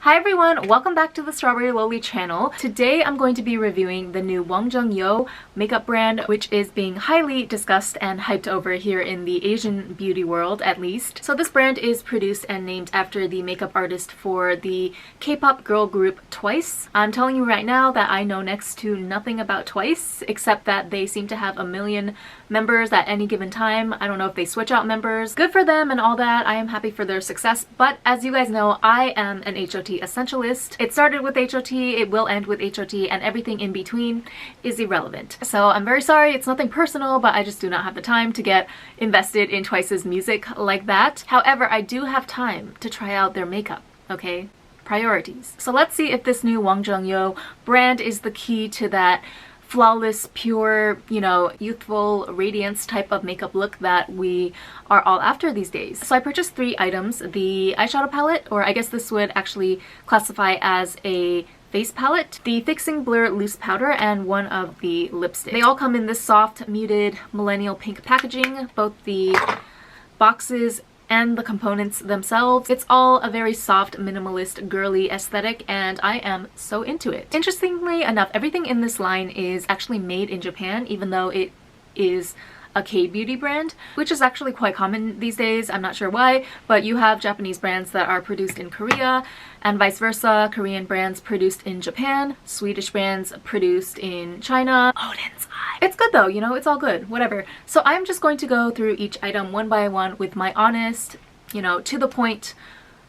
Hi everyone, welcome back to the Strawberry Loli channel. Today I'm going to be reviewing the new Wonjungyo makeup brand, which is being highly discussed and hyped over here in the Asian beauty world at least. So this brand is produced and named after the makeup artist for the K-pop girl group Twice. I'm telling you right now that I know next to nothing about Twice, except that they seem to have 1 million members at any given time. I don't know if they switch out members. Good for them and all that. I am happy for their success, but as you guys know, I am an HOT essentialist. It started with HOT, it will end with HOT, and everything in between is irrelevant. So I'm very sorry, it's nothing personal, but I just do not have the time to get invested in Twice's music like that. However, I do have time to try out their makeup, okay? Priorities. So let's see if this new Wonjungyo brand is the key to that flawless, pure, you know, youthful radiance type of makeup look that we are all after these days. So I purchased 3 items: the eyeshadow palette, or I guess this would actually classify as a face palette, the Fixing Blur loose powder, and one of the lipsticks. They all come in this soft, muted, millennial pink packaging, both the boxes and the components themselves. It's all a very soft, minimalist, girly aesthetic, and I am so into it. Interestingly enough, everything in this line is actually made in Japan, even though it is a K-beauty brand, which is actually quite common these days. I'm not sure why, but you have Japanese brands that are produced in Korea and vice versa. Korean brands produced in Japan, Swedish brands produced in China. Odin's Eye. It's good though, you know, it's all good, whatever. So I'm just going to go through each item one by one with my honest, you know, to the point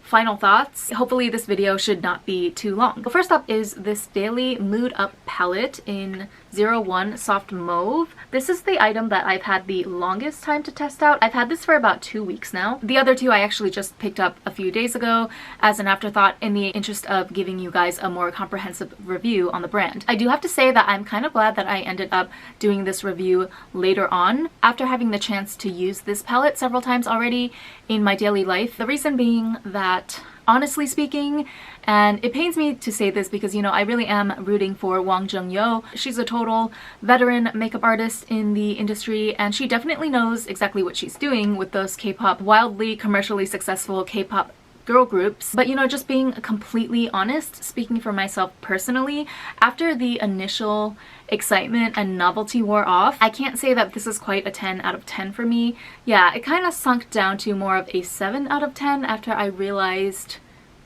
final thoughts. Hopefully this video should not be too long. Well, first up is this Daily Mood Up palette in 01 Soft Mauve. This is the item that I've had the longest time to test out. I've had this for about 2 weeks now. The other two I actually just picked up a few days ago as an afterthought in the interest of giving you guys a more comprehensive review on the brand. I do have to say that I'm kind of glad that I ended up doing this review later on after having the chance to use this palette several times already in my daily life. The reason being that, honestly speaking, and it pains me to say this because, you know, I really am rooting for Wonjungyo. She's a total veteran makeup artist in the industry, and she definitely knows exactly what she's doing with those K-pop, wildly commercially successful K-pop girl groups. But, you know, just being completely honest, speaking for myself personally, after the initial excitement and novelty wore off, I can't say that this is quite a 10 out of 10 for me. Yeah, it kind of sunk down to more of a 7 out of 10 after I realized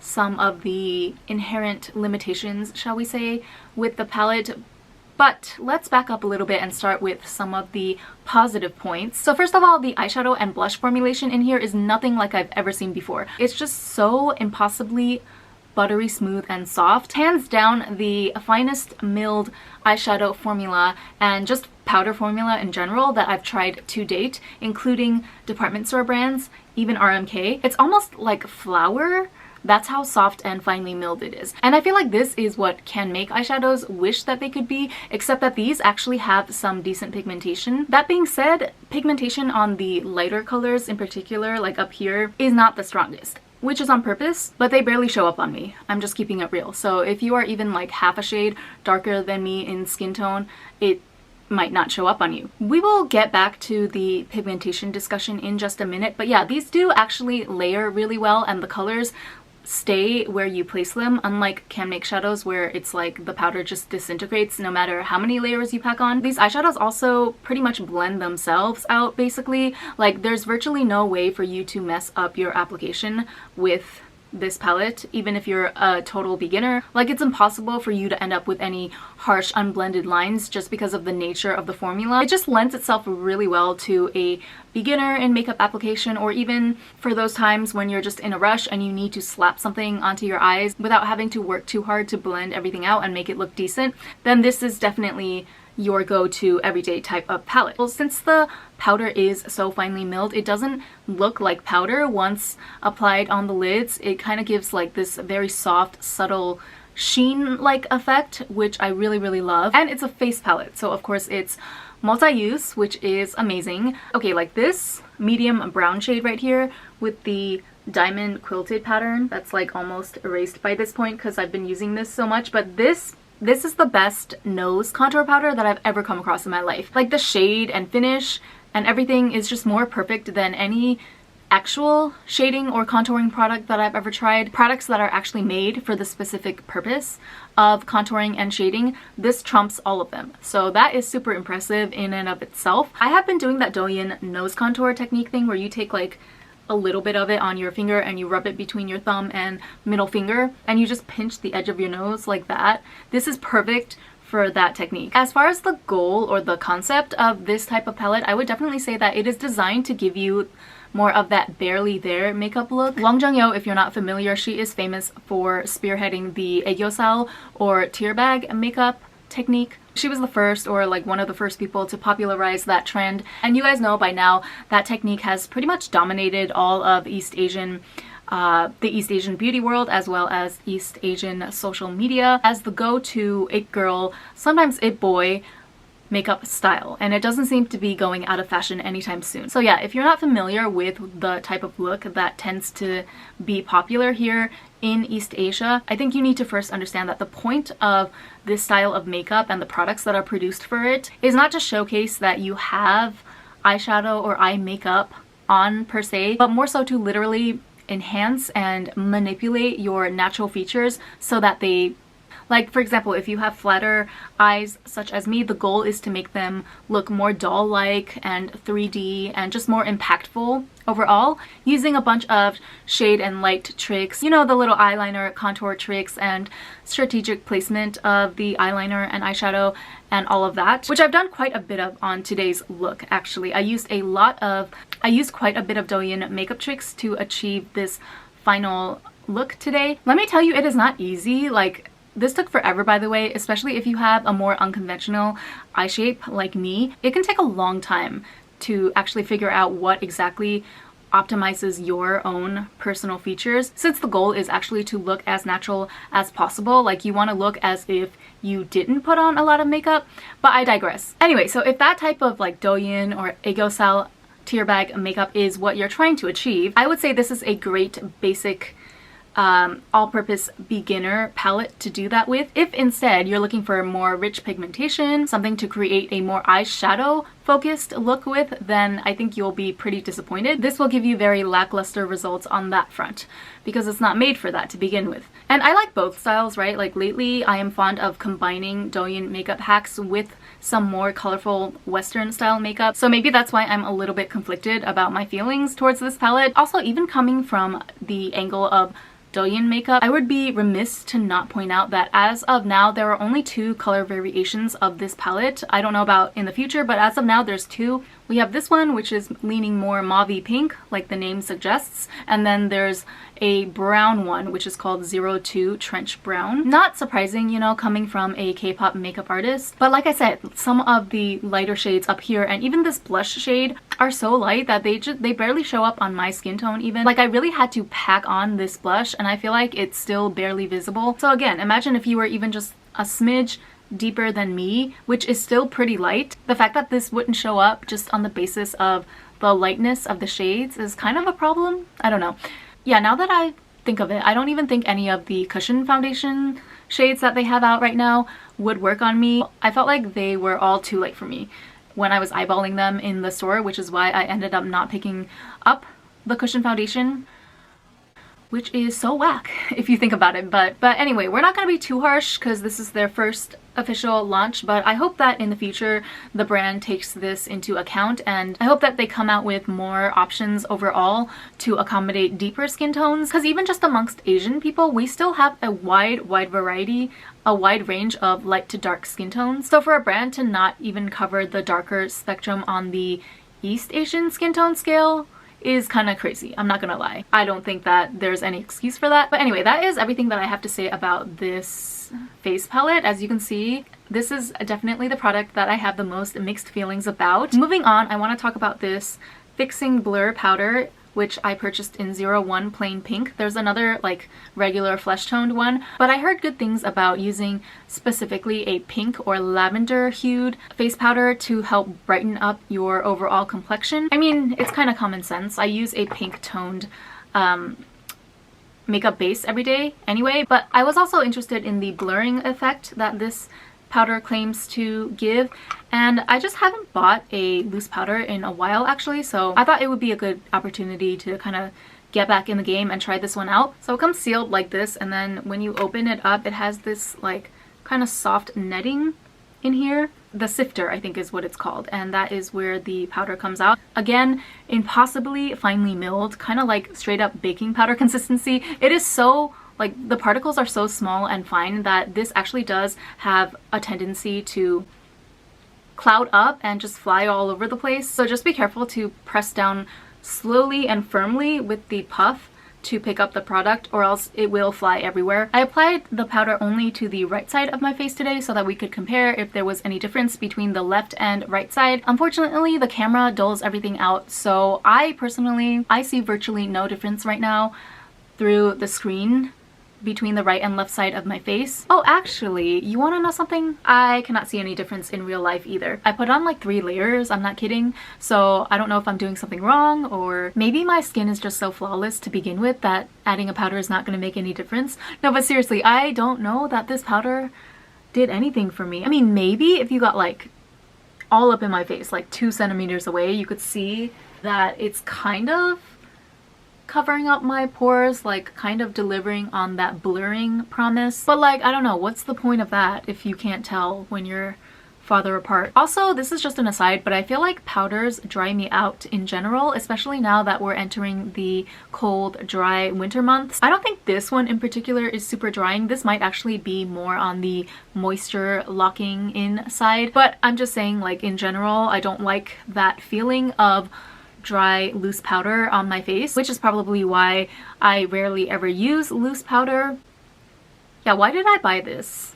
some of the inherent limitations, shall we say, with the palette. But let's back up a little bit and start with some of the positive points. So first of all, the eyeshadow and blush formulation in here is nothing like I've ever seen before. It's just so impossibly buttery smooth and soft. Hands down the finest milled eyeshadow formula and just powder formula in general that I've tried to date, including department store brands, even RMK. It's almost like flour. That's how soft and finely milled it is. And I feel like this is what can make eyeshadows wish that they could be, except that these actually have some decent pigmentation. That being said, pigmentation on the lighter colors in particular, like up here, is not the strongest, which is on purpose, but they barely show up on me. I'm just keeping it real. So if you are even like half a shade darker than me in skin tone, it might not show up on you. We will get back to the pigmentation discussion in just a minute, but yeah, these do actually layer really well, and the colors stay where you place them, unlike can make shadows where it's like the powder just disintegrates no matter how many layers you pack on. These eyeshadows also pretty much blend themselves out basically. Like there's virtually no way for you to mess up your application with this palette, even if you're a total beginner. Like it's impossible for you to end up with any harsh unblended lines just because of the nature of the formula. It just lends itself really well to a beginner in makeup application, or even for those times when you're just in a rush and you need to slap something onto your eyes without having to work too hard to blend everything out and make it look decent. Then this is definitely your go-to everyday type of palette. Well, since the powder is so finely milled, it doesn't look like powder once applied on the lids. It kind of gives like this very soft, subtle sheen-like effect, which I really love. And it's a face palette, so of course it's multi-use, which is amazing. Okay, like this medium brown shade right here with the diamond quilted pattern that's like almost erased by this point because I've been using this so much, but this is the best nose contour powder that I've ever come across in my life. Like the shade and finish and everything is just more perfect than any actual shading or contouring product that I've ever tried, products that are actually made for the specific purpose of contouring and shading, this trumps all of them. So that is super impressive in and of itself. I have been doing that Douyin nose contour technique thing where you take like a little bit of it on your finger and you rub it between your thumb and middle finger and you just pinch the edge of your nose like that. This is perfect for that technique. As far as the goal or the concept of this type of palette, I would definitely say that it is designed to give you more of that barely there makeup look. Wonjungyo, if you're not familiar, she is famous for spearheading the aegyosil or tear bag makeup technique. She was the first, or like one of the first people to popularize that trend, and you guys know by now that technique has pretty much dominated all of the East Asian beauty world as well as East Asian social media as the go-to it girl, sometimes it boy makeup style, and it doesn't seem to be going out of fashion anytime soon. So yeah, if you're not familiar with the type of look that tends to be popular here in East Asia, I think you need to first understand that the point of this style of makeup and the products that are produced for it is not to showcase that you have eyeshadow or eye makeup on per se, but more so to literally enhance and manipulate your natural features so that they, like for example, if you have flatter eyes such as me, the goal is to make them look more doll-like and 3D and just more impactful overall, using a bunch of shade and light tricks, you know, the little eyeliner contour tricks and strategic placement of the eyeliner and eyeshadow and all of that, which I've done quite a bit of on today's look actually. I used quite a bit of Douyin makeup tricks to achieve this final look today. Let me tell you, it is not easy. Like, this took forever, by the way, especially if you have a more unconventional eye shape like me. It can take a long time to actually figure out what exactly optimizes your own personal features, since the goal is actually to look as natural as possible. Like, you want to look as if you didn't put on a lot of makeup, but I digress. Anyway, so if that type of like Douyin or aegyosil tear bag makeup is what you're trying to achieve, I would say this is a great basic all-purpose beginner palette to do that with. If instead you're looking for more rich pigmentation, something to create a more eyeshadow focused look with, then I think you'll be pretty disappointed. This will give you very lackluster results on that front because it's not made for that to begin with. And I like both styles, right? Like lately I am fond of combining Douyin makeup hacks with some more colorful Western style makeup. So maybe that's why I'm a little bit conflicted about my feelings towards this palette. Also, even coming from the angle of Douyin makeup, I would be remiss to not point out that as of now there are only 2 color variations of this palette. I don't know about in the future, but as of now there's 2. We have this one, which is leaning more mauve pink like the name suggests, and then there's a brown one which is called 02 Trench Brown. Not surprising, you know, coming from a K-pop makeup artist, but like I said, some of the lighter shades up here and even this blush shade are so light that they barely show up on my skin tone even. Like, I really had to pack on this blush and I feel like it's still barely visible. So again, imagine if you were even just a smidge deeper than me, which is still pretty light. The fact that this wouldn't show up just on the basis of the lightness of the shades is kind of a problem. I don't know. Yeah, now that I think of it, I don't even think any of the cushion foundation shades that they have out right now would work on me. I felt like they were all too light for me when I was eyeballing them in the store, which is why I ended up not picking up the cushion foundation, which is so whack if you think about it. But anyway, we're not going to be too harsh because this is their first official launch, but I hope that in the future the brand takes this into account, and I hope that they come out with more options overall to accommodate deeper skin tones, because even just amongst Asian people we still have a wide variety, a wide range of light to dark skin tones. So for a brand to not even cover the darker spectrum on the East Asian skin tone scale is kind of crazy. I'm not gonna lie. I don't think that there's any excuse for that. But anyway, that is everything that I have to say about this face palette. As you can see, this is definitely the product that I have the most mixed feelings about. Moving on, I want to talk about this Fixing Blur powder, which I purchased in 01 plain pink. There's another like regular flesh toned one, but I heard good things about using specifically a pink or lavender hued face powder to help brighten up your overall complexion. I mean, it's kind of common sense. I use a pink toned makeup base every day anyway, but I was also interested in the blurring effect that this powder claims to give, and I just haven't bought a loose powder in a while actually, so I thought it would be a good opportunity to kind of get back in the game and try this one out. So it comes sealed like this, and then when you open it up, it has this like kind of soft netting in here. The sifter, I think is what it's called, and that is where the powder comes out. Again, impossibly finely milled, kind of like straight up baking powder consistency. It is so, like, the particles are so small and fine that this actually does have a tendency to cloud up and just fly all over the place. So just be careful to press down slowly and firmly with the puff to pick up the product, or else it will fly everywhere. I applied the powder only to the right side of my face today so that we could compare if there was any difference between the left and right side. Unfortunately, the camera dulls everything out, so I see virtually no difference right now through the screen between the right and left side of my face. Oh, actually, you want to know something? I cannot see any difference in real life either. I put on like 3 layers, I'm not kidding, so I don't know if I'm doing something wrong, or maybe my skin is just so flawless to begin with that adding a powder is not going to make any difference. No, but seriously, I don't know that this powder did anything for me. I mean, maybe if you got like all up in my face, like 2 centimeters away, you could see that it's kind of covering up my pores, like kind of delivering on that blurring promise. But like, I don't know, what's the point of that if you can't tell when you're farther apart? Also, this is just an aside, but I feel like powders dry me out in general, especially now that we're entering the cold, dry winter months. I don't think this one in particular is super drying. This might actually be more on the moisture locking in side, but I'm just saying, like, in general, I don't like that feeling of dry loose powder on my face, which is probably why I rarely ever use loose powder. Yeah, why did I buy this?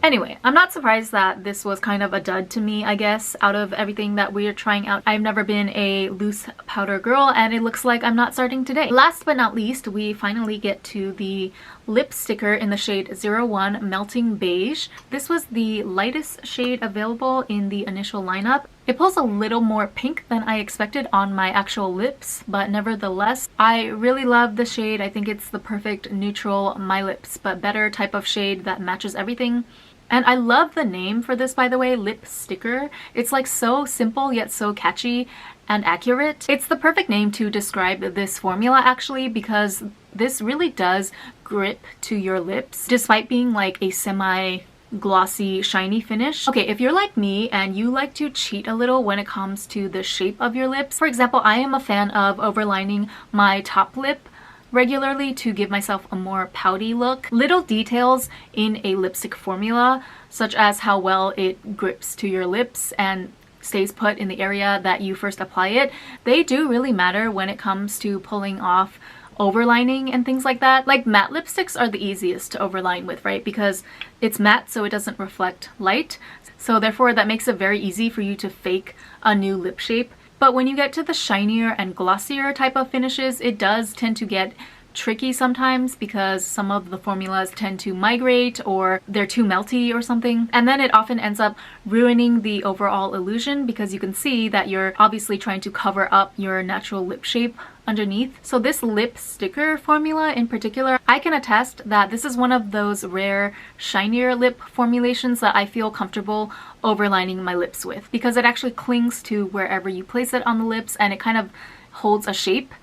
Anyway, I'm not surprised that this was kind of a dud to me, I guess, out of everything that we're trying out. I've never been a loose powder girl, and it looks like I'm not starting today. Last but not least, we finally get to the lip sticker in the shade 01 Melting Beige. This was the lightest shade available in the initial lineup. It pulls a little more pink than I expected on my actual lips, but nevertheless, I really love the shade. I think it's the perfect neutral, my lips but better type of shade that matches everything. And I love the name for this, by the way, lip sticker. It's like so simple yet so catchy and accurate. It's the perfect name to describe this formula actually, because this really does grip to your lips despite being like a semi glossy, shiny finish. Okay, if you're like me and you like to cheat a little when it comes to the shape of your lips, for example, I am a fan of overlining my top lip regularly to give myself a more pouty look. Little details in a lipstick formula, such as how well it grips to your lips and stays put in the area that you first apply it, they do really matter when it comes to pulling off overlining and things like that. Like, matte lipsticks are the easiest to overline with, right? Because it's matte, so it doesn't reflect light. So therefore that makes it very easy for you to fake a new lip shape. But when you get to the shinier and glossier type of finishes, it does tend to get tricky sometimes because some of the formulas tend to migrate or they're too melty or something. And then it often ends up ruining the overall illusion because you can see that you're obviously trying to cover up your natural lip shape underneath. So this lip sticker formula in particular, I can attest that this is one of those rare shinier lip formulations that I feel comfortable overlining my lips with, because it actually clings to wherever you place it on the lips and it kind of holds a shape,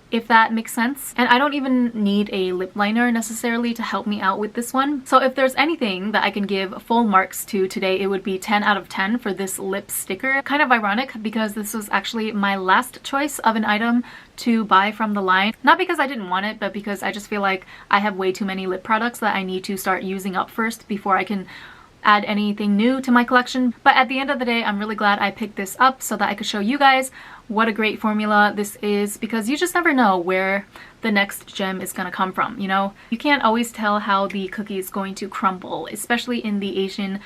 if that makes sense. And I don't even need a lip liner necessarily to help me out with this one. So if there's anything that I can give full marks to today, it would be 10 out of 10 for this lip sticker. Kind of ironic because this was actually my last choice of an item to buy from the line. Not because I didn't want it, but because I just feel like I have way too many lip products that I need to start using up first before I can add anything new to my collection. But at the end of the day, I'm really glad I picked this up so that I could show you guys what a great formula this is, because you just never know where the next gem is gonna come from, you know? You can't always tell how the cookie is going to crumble, especially in the Asian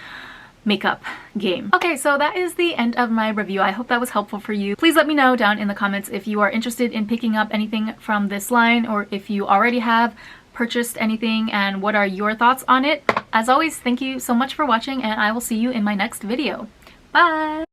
makeup game. Okay, so that is the end of my review. I hope that was helpful for you. Please let me know down in the comments if you are interested in picking up anything from this line, or if you already have purchased anything and what are your thoughts on it. As always, thank you so much for watching, and I will see you in my next video. Bye!